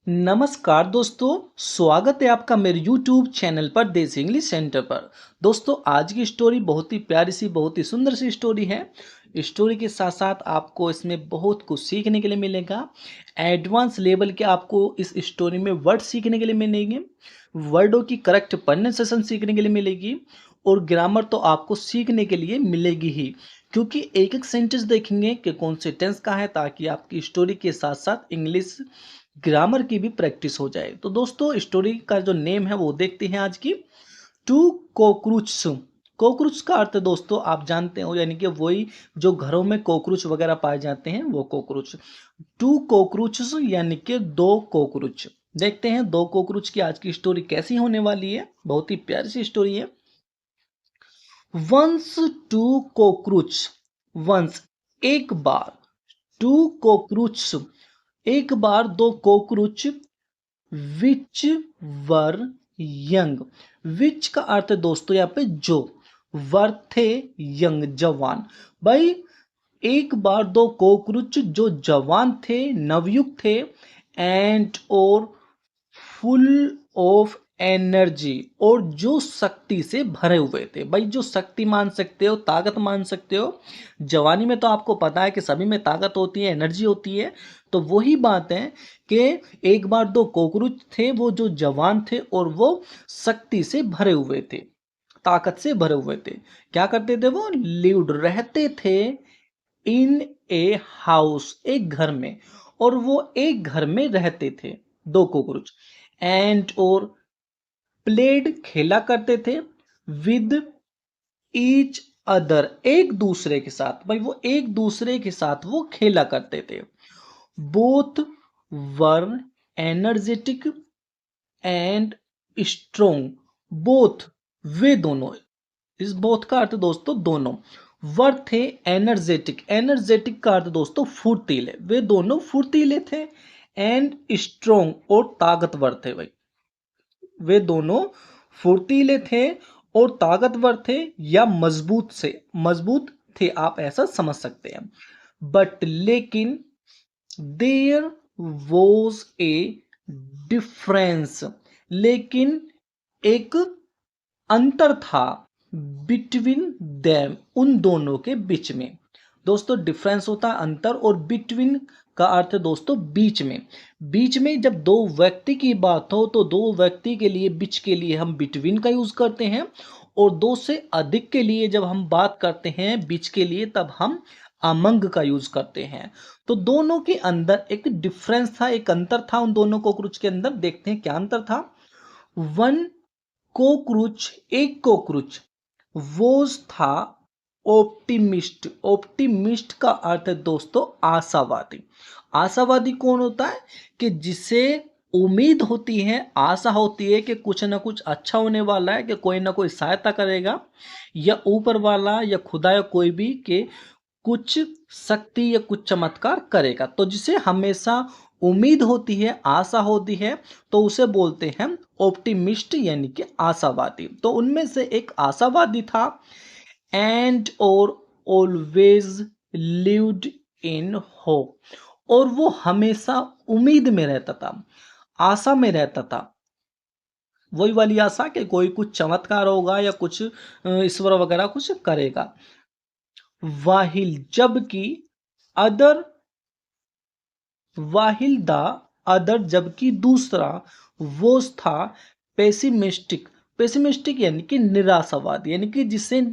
नमस्कार दोस्तों, स्वागत है आपका मेरे YouTube चैनल पर देसी इंग्लिश सेंटर पर। दोस्तों, आज की स्टोरी बहुत ही प्यारी सी, बहुत ही सुंदर सी स्टोरी है। स्टोरी के साथ साथ आपको इसमें बहुत कुछ सीखने के लिए मिलेगा। एडवांस लेवल के आपको इस स्टोरी में वर्ड सीखने के लिए मिलेंगे, वर्डों की करेक्ट प्रोनाउंसिएशन सीखने के लिए मिलेगी और ग्रामर तो आपको सीखने के लिए मिलेगी ही, क्योंकि एक एक सेंटेंस देखेंगे कि कौन से टेंस का है, ताकि आपकी स्टोरी के साथ साथ इंग्लिश ग्रामर की भी प्रैक्टिस हो जाए। तो दोस्तों, स्टोरी का जो नेम है वो देखते हैं आज की। To cockroach. कॉकरोच का अर्थ दोस्तों आप जानते हो, यानी कि वही जो घरों में कॉकरोच वगैरह पाए जाते हैं वो कॉकरोच। टू कॉकरोच यानी कि दो कॉकरोच। देखते हैं दो कॉकरोच की आज की स्टोरी कैसी होने वाली है। बहुत ही प्यारी सी स्टोरी है। Once two cockroach. वंस एक बार। टू कॉकरोच एक बार दो कॉकरोच। Which were young. विच का अर्थ है दोस्तों यहाँ पे जो, वर थे यंग जवान। भाई एक बार दो कॉकरोच जो जवान थे, नवयुक्त थे, एंड और फुल ऑफ एनर्जी, और जो शक्ति से भरे हुए थे। भाई जो शक्ति मान सकते हो, ताकत मान सकते हो। जवानी में तो आपको पता है कि सभी में ताकत होती है, एनर्जी होती है। तो वही बात है कि एक बार दो कॉकरोच थे, वो जो जवान थे और वो शक्ति से भरे हुए थे, ताकत से भरे हुए थे। क्या करते थे वो? लिव्ड रहते थे इन ए हाउस, एक घर में। और वो एक घर में रहते थे दो कॉकरोच। एंड और प्लेड खेला करते थे विद ईच अदर, एक दूसरे के साथ। भाई वो एक दूसरे के साथ वो खेला करते थे। Both were energetic and strong. Both way दोनों, इस बोथ का अर्थ दोस्तों दोनों। वर थे एनर्जेटिक, एनर्जेटिक का अर्थ दोस्तों फुर्तीले, वे दोनों फुर्तीले थे। एंड स्ट्रोंग और ताकतवर थे। भाई वे दोनों फुर्तीले थे और ताकतवर थे, या मजबूत से मजबूत थे, आप ऐसा समझ सकते हैं। बट लेकिन देयर वॉज ए डिफरेंस, लेकिन एक अंतर था बिटवीन देम, उन दोनों के बीच में। दोस्तों डिफरेंस होता है अंतर, और बिटवीन का अर्थ है दोस्तों बीच में। बीच में जब दो व्यक्ति की बात हो तो दो व्यक्ति के लिए, बीच के लिए हम बिटवीन का यूज करते हैं, और दो से अधिक के लिए जब हम बात करते हैं बीच के लिए, तब हम अमंग का यूज करते हैं। तो दोनों के अंदर एक डिफरेंस था, एक अंतर था उन दोनों कॉकरोच के अंदर। देखते हैं क्या अंतर था। वन कॉकरोच, एक कॉकरोच, वोज था ऑप्टिमिस्ट। ऑप्टिमिस्ट का अर्थ है दोस्तों आशावादी। आशावादी कौन होता है? कि जिसे उम्मीद होती है, आशा होती है कि कुछ ना कुछ अच्छा होने वाला है, कि कोई ना कोई सहायता करेगा, या ऊपर वाला या खुदा या कोई भी के कुछ शक्ति या कुछ चमत्कार करेगा। तो जिसे हमेशा उम्मीद होती है, आशा होती है, तो उसे बोलते हैं ऑप्टिमिस्ट, यानी कि आशावादी। तो उनमें से एक आशावादी था। एंड और ऑलवेज लिव्ड इन होप, और वो हमेशा उम्मीद में रहता था, आशा में रहता था। वही वाली आशा कि कोई कुछ चमत्कार होगा या कुछ ईश्वर वगैरह कुछ करेगा। वाहिल जबकि, अदर, वाहिल द अदर जबकि दूसरा, वो था पेसिमिस्टिक। पेसिमिस्टिक यानी कि निराशावादी, यानी कि जिसे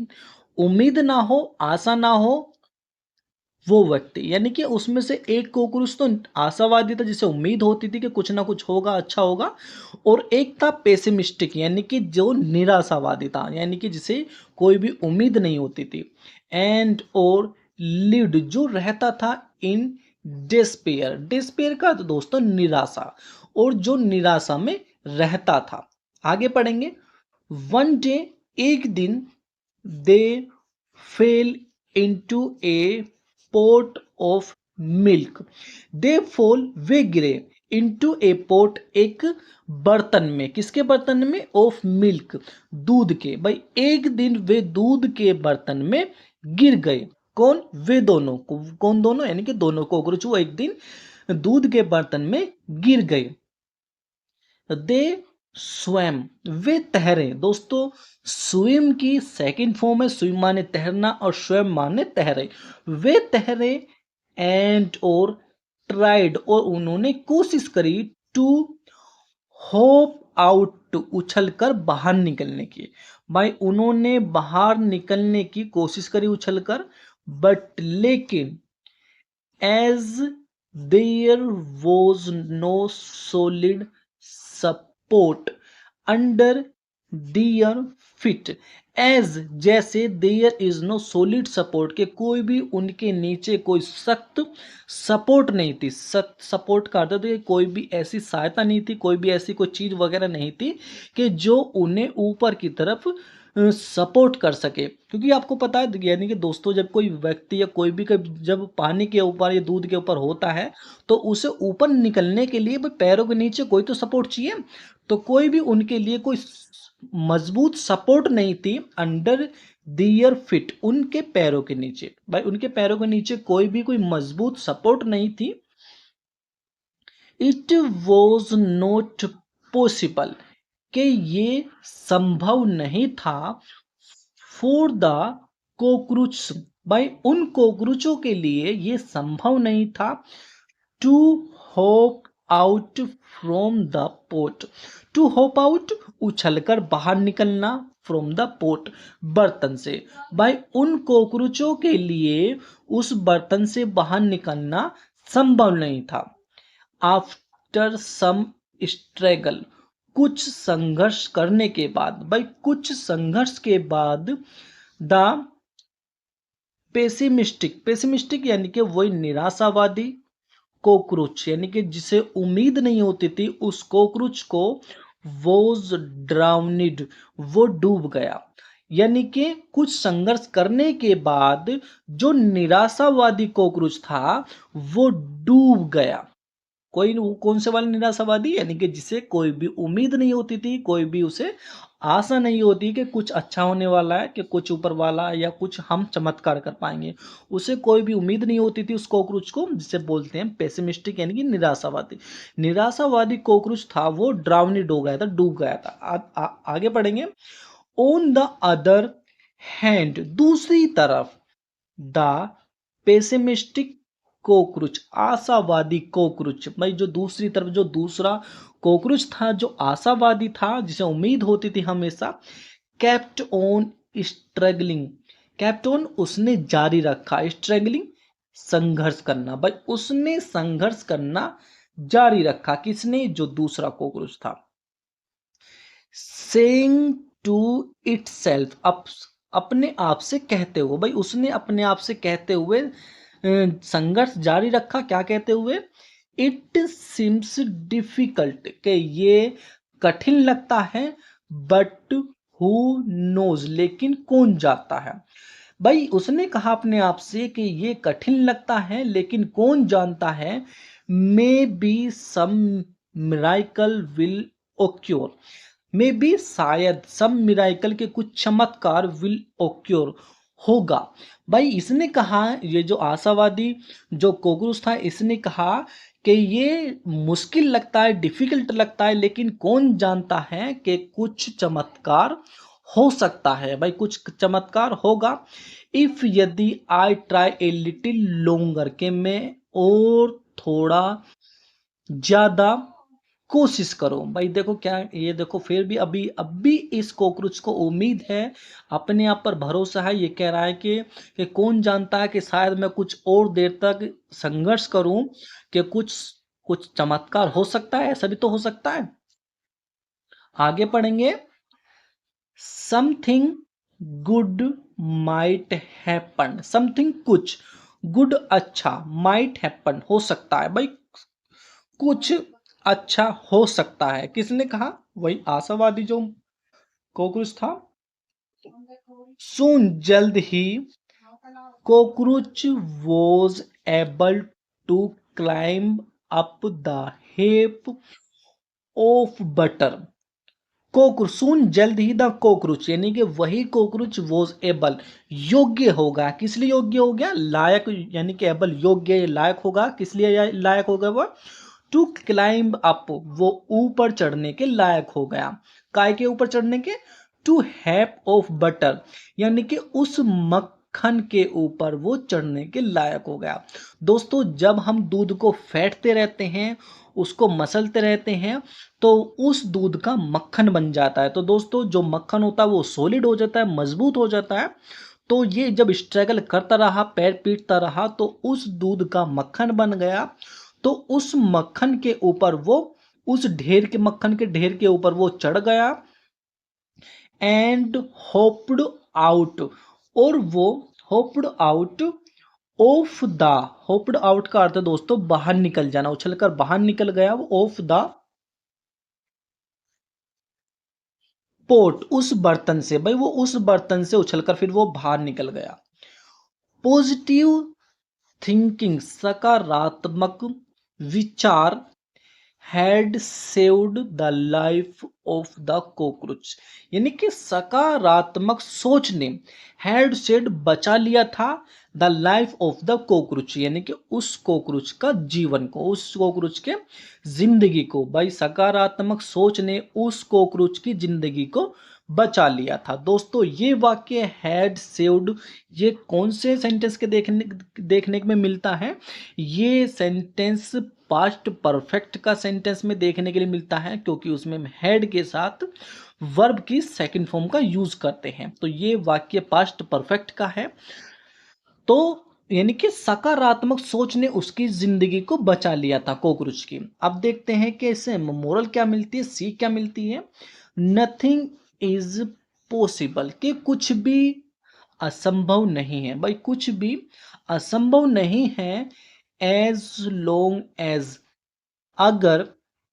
उम्मीद ना हो, आशा ना हो, वो व्यक्ति। यानी कि उसमें से एक कॉकरोच तो आशावादी था, जिसे उम्मीद होती थी कि कुछ ना कुछ होगा, अच्छा होगा। और एक था पेसिमिस्टिक, यानी कि जो निराशावादी था, यानी कि जिसे कोई भी उम्मीद नहीं होती थी। एंड और लिव्ड, जो रहता था इन डिस्पेयर। डिस्पेयर का तो दोस्तों निराशा, और जो निराशा में रहता था। आगे पढ़ेंगे। वन डे, एक दिन, they fell into a pot of milk. They fall, वे गिरे, इनटू ए पॉट, एक बर्तन में। किसके बर्तन में? ऑफ मिल्क, दूध के। भाई एक दिन वे दूध के बर्तन में गिर गए। कौन? वे दोनों। कौन दोनों? यानी कि दोनों कॉकरोच वो एक दिन दूध के बर्तन में गिर गए। दे स्वैम, वे तैरे। दोस्तों स्विम की सेकंड फॉर्म है, स्विम माने तैरना और स्वैम माने तैरे। वे तैरे एंड और ट्राइड, और उन्होंने कोशिश करी, टू होप आउट, उछलकर बाहर निकलने की। भाई उन्होंने बाहर निकलने की कोशिश करी उछलकर, बट लेकिन as there was no solid support under their feet, as जैसे there is no solid support, के कोई भी उनके नीचे कोई सख्त सपोर्ट नहीं थी। सख्त सपोर्ट का अर्थ है कि कोई भी ऐसी सहायता नहीं थी, कोई भी ऐसी कोई चीज वगैरह नहीं थी कि जो उन्हें ऊपर की तरफ सपोर्ट कर सके। क्योंकि आपको पता है, यानी कि दोस्तों जब कोई व्यक्ति या कोई भी जब पानी के ऊपर या दूध के ऊपर होता है तो उसे ऊपर निकलने के लिए भाई पैरों के नीचे कोई तो सपोर्ट चाहिए। तो कोई भी उनके लिए कोई मजबूत सपोर्ट नहीं थी अंडर दियर फिट, उनके पैरों के नीचे। भाई उनके पैरों के नीचे कोई भी कोई मजबूत सपोर्ट नहीं थी। इट वॉज नॉट पॉसिबल, कि ये संभव नहीं था, फॉर द कॉकरोच, भाई उन कॉकरोचों के लिए ये संभव नहीं था, to hop out from the pot, to hop out उछलकर बाहर निकलना, फ्रॉम द पोट बर्तन से। भाई उन कॉकरोचों के लिए उस बर्तन से बाहर निकलना संभव नहीं था। आफ्टर सम स्ट्रगल, कुछ संघर्ष करने के बाद, भाई कुछ संघर्ष के बाद, द पेसिमिस्टिक, पेसिमिस्टिक यानी कि वही निराशावादी, कॉकरोच यानी कि जिसे उम्मीद नहीं होती थी, उस कॉकरोच को वॉज ड्राउनिड, वो डूब गया। यानी कि कुछ संघर्ष करने के बाद जो निराशावादी कॉकरोच था वो डूब गया। कोई कौन से वाले निराशावादी, यानी कि जिसे कोई भी उम्मीद नहीं होती थी, कोई भी उसे आशा नहीं होती कि कुछ अच्छा होने वाला है, कि कुछ ऊपर वाला या कुछ हम चमत्कार कर पाएंगे, उसे कोई भी उम्मीद नहीं होती थी उस कॉकरोच को, जिसे बोलते हैं पेसिमिस्टिक यानी कि निराशावादी। निराशावादी कॉकरोच था वो ड्राउनिड हो गया था, डूब गया था। आगे पढ़ेंगे। ऑन द अदर हैंड, दूसरी तरफ, द पेसिमिस्टिक कॉकरोच, आशावादी कॉकरोच, भाई जो दूसरी तरफ जो दूसरा कॉकरोच था जो आशावादी था, जिसे उम्मीद होती थी हमेशा, kept on struggling, kept on उसने जारी रखा, स्ट्रगलिंग संघर्ष करना, भाई उसने संघर्ष करना जारी रखा। किसने? जो दूसरा कॉकरोच था। सेइंग टू इटसेल्फ, अपने आप से कहते हुए, भाई उसने अपने आप से कहते हुए संघर्ष जारी रखा। क्या कहते हुए? इट सिम्स डिफिकल्ट, के ये कठिन लगता है, बट हु नोज, लेकिन कौन जानता है। भाई उसने कहा अपने आप से कि ये कठिन लगता है लेकिन कौन जानता है, maybe some miracle will occur, maybe शायद, सम मिराइकल के कुछ चमत्कार विल ओक्योर होगा। भाई इसने कहा, ये जो आशावादी जो कॉकरोच था, इसने कहा कि ये मुश्किल लगता है, डिफिकल्ट लगता है, लेकिन कौन जानता है कि कुछ चमत्कार हो सकता है। भाई कुछ चमत्कार होगा। इफ, यदि, I try a little longer, के मैं और थोड़ा ज्यादा कोशिश करो। भाई देखो क्या, ये देखो फिर भी अभी इस कॉकरोच को उम्मीद है, अपने आप पर भरोसा है। ये कह रहा है कि कौन जानता है कि शायद मैं कुछ और देर तक संघर्ष करूं कि कुछ चमत्कार हो सकता है, ऐसा भी तो हो सकता है। आगे पढ़ेंगे। Something good might happen, something कुछ, गुड अच्छा, माइट हैपन हो सकता है। भाई कुछ अच्छा हो सकता है, किसने कहा? वही आशावादी जो कॉकरोच था। सुन, जल्द ही, cockroach was able to climb up the heap of butter, cockroach, soon जल्द ही, द कॉकरोच यानी कि वही कॉकरोच, वॉज एबल योग्य होगा। किस लिए योग्य हो गया? लायक, यानी कि एबल योग्य लायक होगा। किस लिए लायक होगा? वो टू क्लाइंब अप, वो ऊपर चढ़ने के लायक हो गया। काय के ऊपर चढ़ने के? टू हैप ऑफ बटर, यानी कि उस मक्खन के ऊपर वो चढ़ने के लायक हो गया। दोस्तों जब हम दूध को फेंटते रहते हैं, उसको मसलते रहते हैं, तो उस दूध का मक्खन बन जाता है। तो दोस्तों जो मक्खन होता है वो सॉलिड हो जाता है, मजबूत हो जाता है। तो ये जब स्ट्रगल करता रहा, पैर पीटता रहा, तो उस दूध का मक्खन बन गया। तो उस मक्खन के ऊपर वो, उस मक्खन के ढेर के ऊपर वो चढ़ गया। एंड होप्ड आउट, और वो hoped out of the, hoped out का अर्थ है दोस्तों बाहर निकल जाना, उछलकर बाहर निकल गया वो ऑफ द पोट, उस बर्तन से। भाई वो उस बर्तन से उछलकर फिर वो बाहर निकल गया। पॉजिटिव थिंकिंग, सकारात्मक विचार, had saved the life of the cockroach, यानी कि सकारात्मक सोच ने हैड सेड बचा लिया था the life of the cockroach, यानी कि उस कॉकरोच का जीवन को, उस कॉकरोच के जिंदगी को। भाई सकारात्मक सोच ने उस कॉकरोच की जिंदगी को बचा लिया था। दोस्तों ये वाक्य हैड सेव्ड, ये कौन से सेंटेंस के देखने में मिलता है? ये सेंटेंस पास्ट परफेक्ट का सेंटेंस में देखने के लिए मिलता है, क्योंकि उसमें हम हैड के साथ वर्ब की सेकंड फॉर्म का यूज करते हैं। तो ये वाक्य पास्ट परफेक्ट का है। तो यानी कि सकारात्मक सोच ने उसकी जिंदगी को बचा लिया था कॉकरोच की। अब देखते हैं कि इससे मोरल क्या मिलती है, सीख क्या मिलती है। नथिंग इज पॉसिबल, कि कुछ भी असंभव नहीं है। भाई कुछ भी असंभव नहीं है। एज लॉन्ग एज, अगर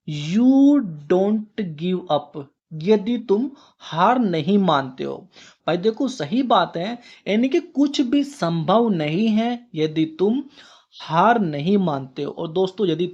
यू डोंट गिव अप, यदि तुम हार नहीं मानते हो। भाई देखो सही बात है, यानी कि कुछ भी संभव नहीं है यदि तुम हार नहीं मानते हो। और दोस्तों यदि तुम